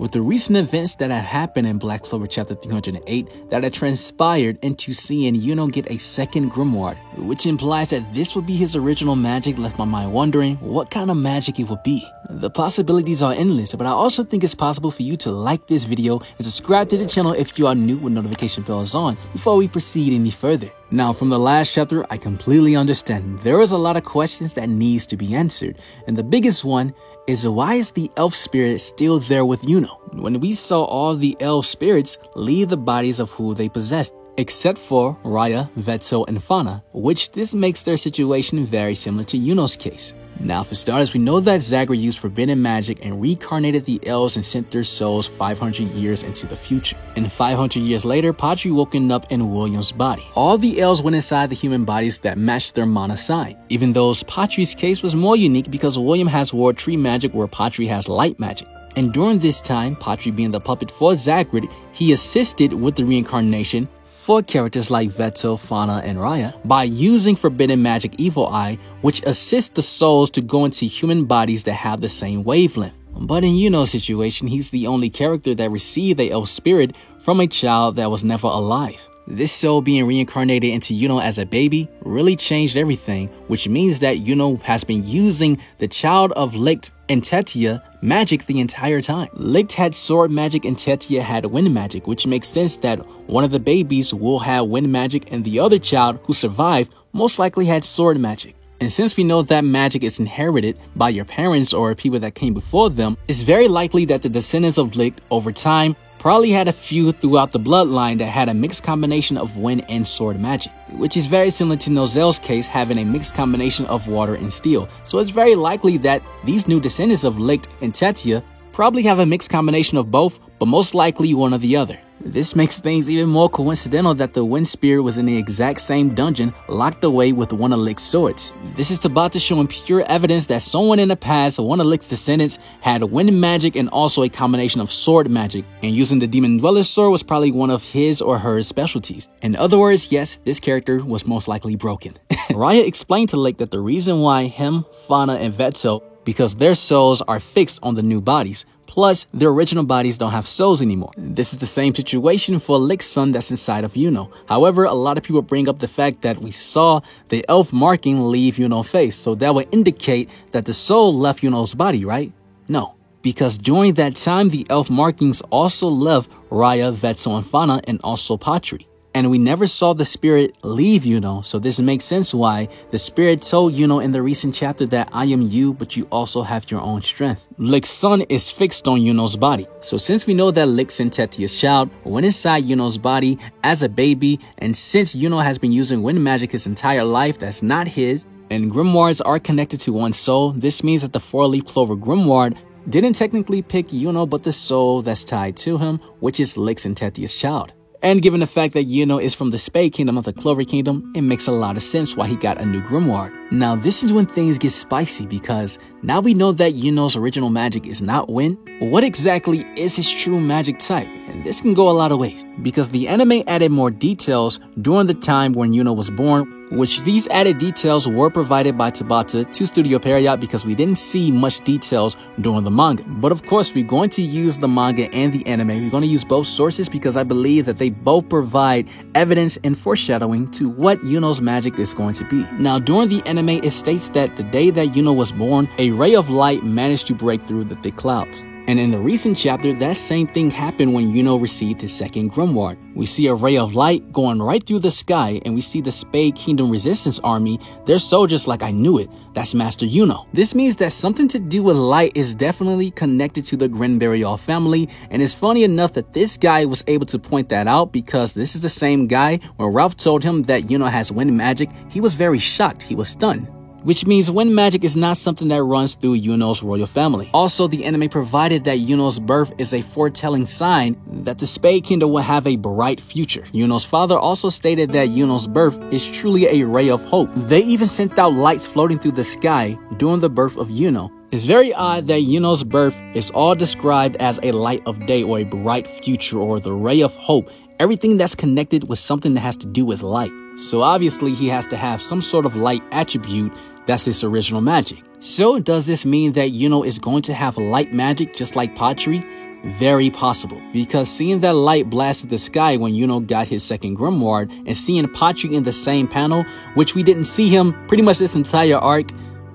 with the recent events that have happened in Black Clover chapter 308 that have transpired into seeing Yuno get a second grimoire, which implies that this would be his original magic, left my mind wondering what kind of magic it would be. The possibilities are endless, but I also think it's possible for you to like this video and subscribe to the channel if you are new with notification bells on before we proceed any further. Now, from the last chapter, I completely understand there is a lot of questions that needs to be answered, and the biggest one is why is the elf spirit still there with Yuno when we saw all the elf spirits leave the bodies of who they possessed, except for Raya, Vetso, and Fauna, which this makes their situation very similar to Yuno's case. Now, for starters, we know that Zagreus used forbidden magic and reincarnated the elves and sent their souls 500 years into the future. And 500 years later, Patri woken up in William's body. All the elves went inside the human bodies that matched their mana sign, even though Patri's case was more unique because William has Ward Tree magic where Patri has light magic. And during this time, Patri being the puppet for Zagreus, he assisted with the reincarnation for characters like Vetso, Fauna, and Raya by using forbidden magic Evil Eye, which assists the souls to go into human bodies that have the same wavelength. But in Yuno's situation, he's the only character that received the elf spirit from a child that was never alive. This soul being reincarnated into Yuno as a baby really changed everything, which means that Yuno has been using the child of Licht and Tetia magic the entire time. Licht had sword magic and Tetia had wind magic, which makes sense that one of the babies will have wind magic and the other child who survived most likely had sword magic. And since we know that magic is inherited by your parents or people that came before them, it's very likely that the descendants of Licht over time probably had a few throughout the bloodline that had a mixed combination of wind and sword magic, which is very similar to Nozelle's case having a mixed combination of water and steel. So it's very likely that these new descendants of Licht and Tetia probably have a mixed combination of both, but most likely one or the other. This makes things even more coincidental that the wind spirit was in the exact same dungeon locked away with one of Licht's swords. This is Tabata showing pure evidence that someone in the past, one of Licht's descendants, had wind magic and also a combination of sword magic, and using the Demon Dweller's sword was probably one of his or her specialties. In other words, yes, this character was most likely broken. Raya explained to Licht that the reason why him, Fauna, and Vetso, because their souls are fixed on the new bodies, plus their original bodies don't have souls anymore. This is the same situation for Licht's son that's inside of Yuno. However, a lot of people bring up the fact that we saw the elf marking leave Yuno's face, so that would indicate that the soul left Yuno's body, right? No, because during that time the elf markings also left Raya, Vetso, and Fauna, and also Patri. And we never saw the spirit leave Yuno, so this makes sense why the spirit told Yuno in the recent chapter that I am you, but you also have your own strength. Licht's son is fixed on Yuno's body. So since we know that Licht and Tetia's child went inside Yuno's body as a baby, and since Yuno has been using wind magic his entire life that's not his, and grimoires are connected to one soul, this means that the four-leaf clover grimoire didn't technically pick Yuno, but the soul that's tied to him, which is Licht and Tetia's child. And given the fact that Yuno is from the Spade Kingdom of the Clover Kingdom, it makes a lot of sense why he got a new grimoire. Now, this is when things get spicy because now we know that Yuno's original magic is not wind. What exactly is his true magic type? And this can go a lot of ways because the anime added more details during the time when Yuno was born, which these added details were provided by Tabata to Studio Period because we didn't see much details during the manga. But of course, we're going to use the manga and the anime. We're going to use both sources because I believe that they both provide evidence and foreshadowing to what Yuno's magic is going to be. Now, during the anime, it states that the day that Yuno was born, a ray of light managed to break through the thick clouds. And in the recent chapter, that same thing happened when Yuno received his second grimoire. We see a ray of light going right through the sky, and we see the Spade Kingdom Resistance Army. They're soldiers like I knew it. That's Master Yuno. This means that something to do with light is definitely connected to the Grenberial family, and it's funny enough that this guy was able to point that out because this is the same guy when Ralph told him that Yuno has wind magic. He was very shocked. He was stunned. Which means wind magic is not something that runs through Yuno's royal family. Also, the anime provided that Yuno's birth is a foretelling sign that the Spade Kingdom will have a bright future. Yuno's father also stated that Yuno's birth is truly a ray of hope. They even sent out lights floating through the sky during the birth of Yuno. It's very odd that Yuno's birth is all described as a light of day or a bright future or the ray of hope. Everything that's connected with something that has to do with light. So obviously he has to have some sort of light attribute. That's his original magic. So does this mean that Yuno is going to have light magic just like Patri? very possible, because seeing that light blasted the sky when Yuno got his second grimoire and seeing Patri in the same panel, which we didn't see him pretty much this entire arc,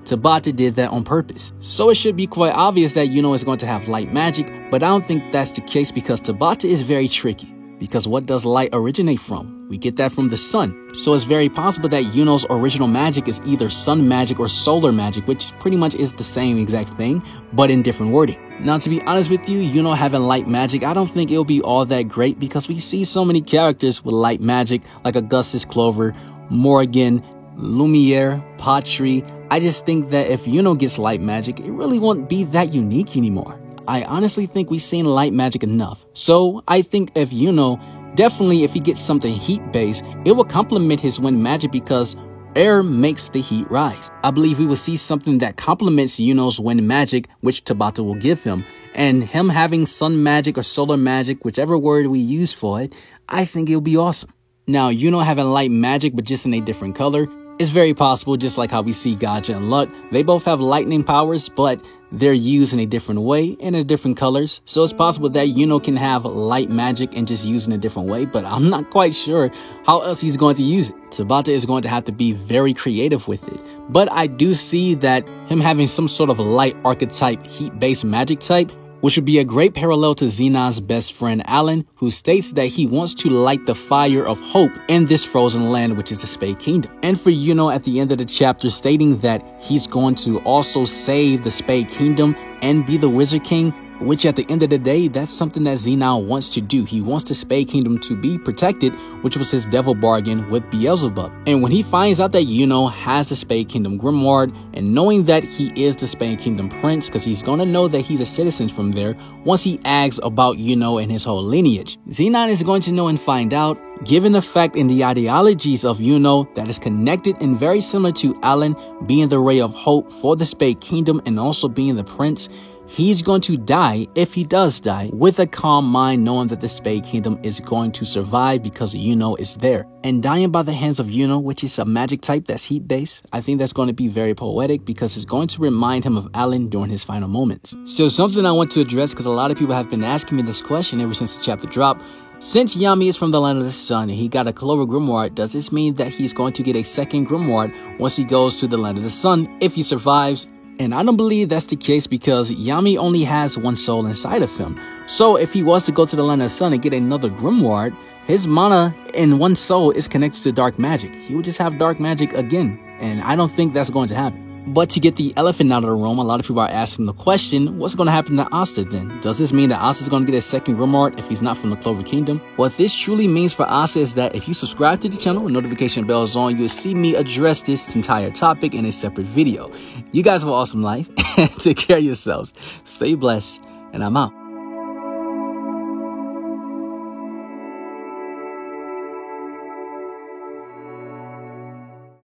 Tabata did that on purpose. So it should be quite obvious that Yuno is going to have light magic, but I don't think that's the case because Tabata is very tricky. Because what does light originate from? We get that from the sun. So it's very possible that Yuno's original magic is either sun magic or solar magic, which pretty much is the same exact thing, but in different wording. Now, to be honest with you, Yuno having light magic, I don't think it'll be all that great because we see so many characters with light magic like Augustus Clover, Morgan, Lumiere, Patri. I just think that if Yuno gets light magic, it really won't be that unique anymore. I honestly think we've seen light magic enough. So I think if Yuno, definitely if he gets something heat-based, it will complement his wind magic because air makes the heat rise. I believe we will see something that complements Yuno's wind magic, which Tabata will give him. And him having sun magic or solar magic, whichever word we use for it, I think it'll be awesome. Now, Yuno having light magic but just in a different color, it's very possible, just like how we see Gaja and Luck. They both have lightning powers, but they're used in a different way and in different colors. So it's possible that Yuno can have light magic and just use it in a different way, but I'm not quite sure how else he's going to use it. Tabata is going to have to be very creative with it. But I do see that him having some sort of light archetype, heat-based magic type, which would be a great parallel to Xenon's best friend Alan, who states that he wants to light the fire of hope in this frozen land, which is the Spade Kingdom. And for Yuno at the end of the chapter stating that he's going to also save the Spade Kingdom and be the Wizard King, which at the end of the day, that's something that Xenon wants to do. He wants the Spade Kingdom to be protected, which was his devil bargain with Beelzebub. And when he finds out that Yuno has the Spade Kingdom grimoire, and knowing that he is the Spade Kingdom prince, because he's going to know that he's a citizen from there once he asks about Yuno and his whole lineage, Xenon is going to know and find out, given the fact in the ideologies of Yuno that is connected and very similar to Alan being the ray of hope for the Spade Kingdom and also being the prince, he's going to die, if he does die, with a calm mind knowing that the Spade Kingdom is going to survive because Yuno is there. And dying by the hands of Yuno, which is a magic type that's heat-based, I think that's going to be very poetic because it's going to remind him of Alan during his final moments. So something I want to address, because a lot of people have been asking me this question ever since the chapter dropped. Since Yami is from the Land of the Sun and he got a Clover grimoire, does this mean that he's going to get a second grimoire once he goes to the Land of the Sun if he survives? And I don't believe that's the case because Yami only has one soul inside of him. So if he was to go to the Land of the Sun and get another grimoire, his mana in one soul is connected to dark magic. He would just have dark magic again. And I don't think that's going to happen. But to get the elephant out of the room, a lot of people are asking the question, what's going to happen to Asta then? Does this mean that Asta is going to get a second grimoire if he's not from the Clover Kingdom? What this truly means for Asta is that if you subscribe to the channel and notification bell is on, you'll see me address this entire topic in a separate video. You guys have an awesome life and take care of yourselves. Stay blessed, and I'm out.